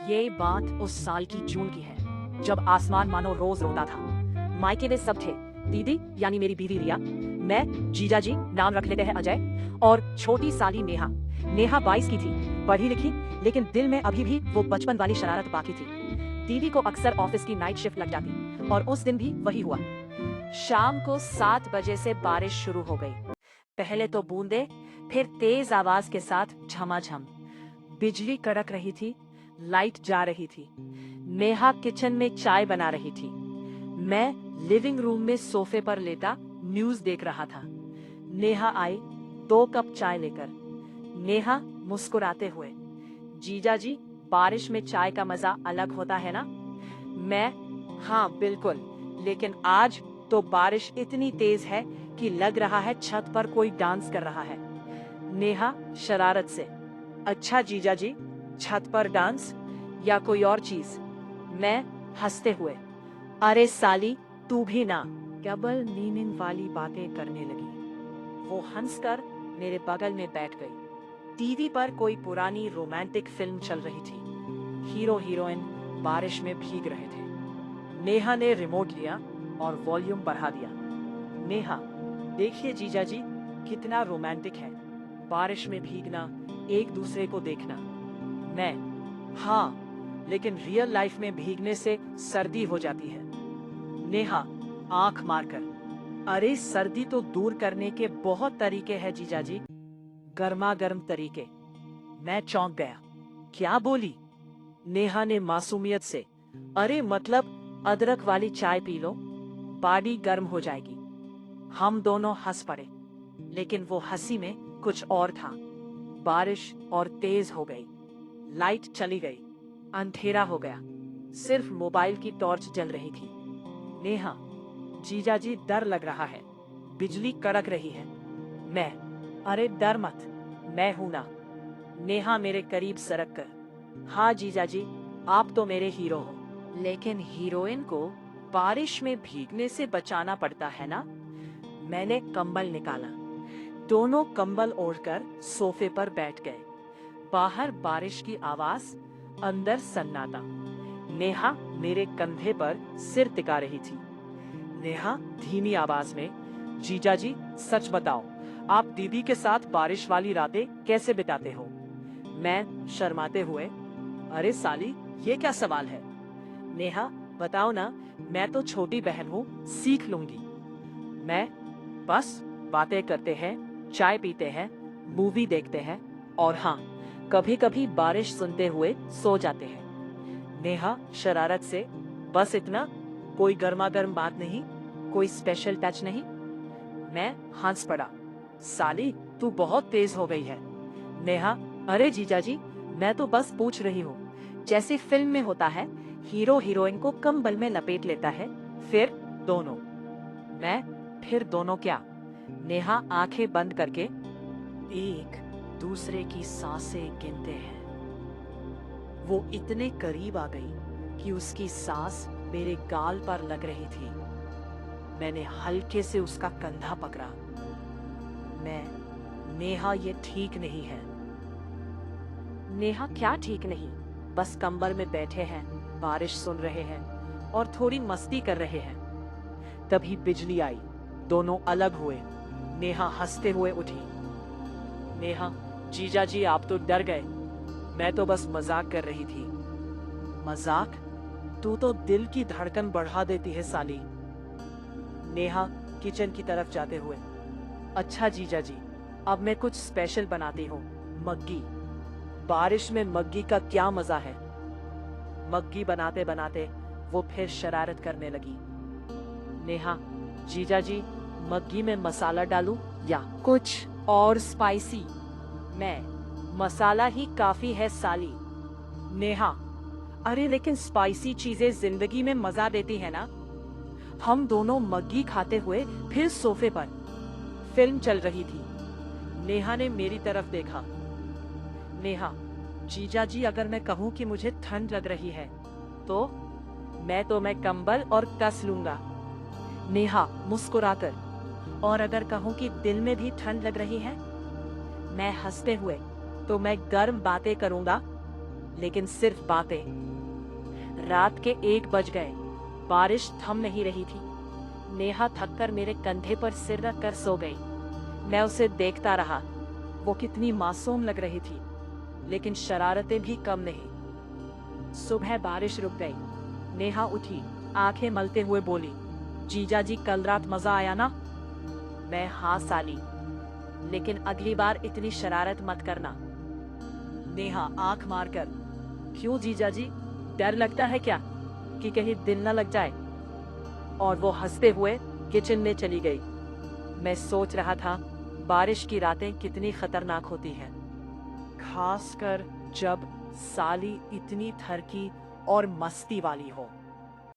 ये बात उस साल की जून की है, जब आसमान मानो रोज रोता था। मायके में सब थे, दीदी यानी मेरी बीवी रिया, मैं, जीजा जी नाम रख लेते हैं अजय, और छोटी साली नेहा। नेहा 22 की थी, पढ़ी लिखी, लेकिन दिल में अभी भी वो बचपन वाली शरारत बाकी थी। दीदी को अक्सर ऑफिस की नाइट शिफ्ट लग जाती, और उस दिन भी वही हुआ। शाम को 7 बजे से बारिश शुरू हो गई। पहले तो बूंदे, फिर तेज आवाज के साथ झमाझम। बिजली कड़क रही थी, लाइट जा रही थी। नेहा किचन में चाय बना रही थी। मैं लिविंग रूम में सोफे पर लेटा न्यूज देख रहा था। नेहा आई 2 कप चाय लेकर। नेहा मुस्कुराते हुए, जीजा जी, बारिश में चाय का मजा अलग होता है ना? मैं, हाँ बिल्कुल, लेकिन आज तो बारिश इतनी तेज है कि लग रहा है छत पर कोई डांस कर रहा है। नेहा शरारत से, अच्छा जीजा जी, छत पर डांस या कोई और चीज? मैं हंसते हुए, अरे साली तू भी ना, केवल नींद वाली बातें करने लगी। वो हंसकर मेरे बगल में बैठ गई। टीवी पर कोई पुरानी रोमांटिक फिल्म चल रही थी। हीरो हीरोइन बारिश में भीग रहे थे। नेहा ने रिमोट लिया और वॉल्यूम बढ़ा दिया। नेहा, देखिए जीजा जी, कितना रोमांटिक है, बारिश में भीगना, एक दूसरे को देखना। मैं, हाँ, लेकिन रियल लाइफ में भीगने से सर्दी हो जाती है। नेहा आंख मारकर, अरे सर्दी तो दूर करने के बहुत तरीके हैं जीजा जी, गर्मा गर्म तरीके। मैं चौंक गया, क्या बोली? नेहा ने मासूमियत से, अरे मतलब अदरक वाली चाय पी लो, बॉडी गर्म हो जाएगी। हम दोनों हंस पड़े, लेकिन वो हंसी में कुछ और था। बारिश और तेज हो गई, लाइट चली गई, अंधेरा हो गया, सिर्फ मोबाइल की टॉर्च जल रही थी। नेहा, जीजा जी डर लग रहा है, बिजली कड़क रही है। मैं, अरे डर मत, मैं हूं ना। नेहा मेरे करीब सरक कर, हाँ जीजा जी, आप तो मेरे हीरो हो, लेकिन हीरोइन को बारिश में भीगने से बचाना पड़ता है ना? मैंने कंबल निकाला। दोनों कंबल ओढ़कर सोफे पर बैठ गए। बाहर बारिश की आवाज, अंदर सन्नाटा। नेहा मेरे कंधे पर सिर टिका रही थी। नेहा धीमी आवाज में, जीजा जी सच बताओ, आप दीदी के साथ बारिश वाली रातें कैसे बिताते हो? मैं शर्माते हुए, अरे साली, ये क्या सवाल है? नेहा, बताओ ना, मैं तो छोटी बहन हूँ, सीख लूंगी। मैं, बस बातें करते हैं, चाय पीते हैं, मूवी देखते हैं, और हाँ, कभी कभी बारिश सुनते हुए सो जाते हैं। नेहा शरारत से, बस इतना? कोई गर्मा गर्म बात नहीं, कोई स्पेशल टच नहीं? मैं हंस पड़ा, साली तू बहुत तेज हो गई है। नेहा, अरे जीजा जी, मैं तो बस पूछ रही हूँ, जैसे फिल्म में होता है, हीरो हीरोइन को कंबल में लपेट लेता है, फिर दोनों। मैं, फिर दोनों क्या? नेहा आंखें बंद करके, एक दूसरे की सांसें गिनते हैं। वो इतने करीब आ गई कि उसकी सांस मेरे गाल पर लग रही थी। मैंने हल्के से उसका कंधा पकड़ा। मैं, नेहा ये ठीक नहीं है। नेहा क्या ठीक नहीं? बस कंबल में बैठे हैं, बारिश सुन रहे हैं और थोड़ी मस्ती कर रहे हैं। तभी बिजली आई, दोनों अलग हुए। नेहा हंसते हुए उठी। नेहा, जीजा जी आप तो डर गए, मैं तो बस मजाक कर रही थी। मजाक? तू तो दिल की धड़कन बढ़ा देती है साली। नेहा किचन की तरफ जाते हुए, अच्छा जीजा जी, अब मैं कुछ स्पेशल बनाती हूँ, मग्गी। बारिश में मग्गी का क्या मजा है। मग्गी बनाते बनाते वो फिर शरारत करने लगी। नेहा, जीजा जी, मग्गी में मसाला डालूं या कुछ और स्पाइसी? मैं, मसाला ही काफी है साली। नेहा, अरे लेकिन स्पाइसी चीजें जिंदगी में मजा देती है ना? हम दोनों मग्गी खाते हुए फिर सोफे पर। फिल्म चल रही थी। नेहा ने मेरी तरफ देखा। नेहा, जीजा जी अगर मैं कहूँ कि मुझे ठंड लग रही है तो? मैं कंबल और कस लूंगा। नेहा मुस्कुराकर, और अगर कहूँ कि दिल में भी ठंड लग रही है? मैं हंसते हुए, तो मैं गर्म बातें करूंगा। लेकिन सिर्फ बातें। रात के 1 बज गए। बारिश थम नहीं रही थी। नेहा थककर मेरे कंधे पर सिर रख कर सो गई। मैं उसे देखता रहा। वो कितनी मासूम लग रही थी, लेकिन शरारतें भी कम नहीं। सुबह बारिश रुक गई। नेहा उठी, आंखें मलते हुए बोली, जीजा जी कल रात मजा आया ना? मैं हाँ साली, लेकिन अगली बार इतनी शरारत मत करना। नेहा आंख मारकर, क्यों जीजा जी, डर लगता है क्या कि कहीं दिन न लग जाए? और वो हंसते हुए किचन में चली गई। मैं सोच रहा था बारिश की रातें कितनी खतरनाक होती हैं, खासकर जब साली इतनी थरकी और मस्ती वाली हो।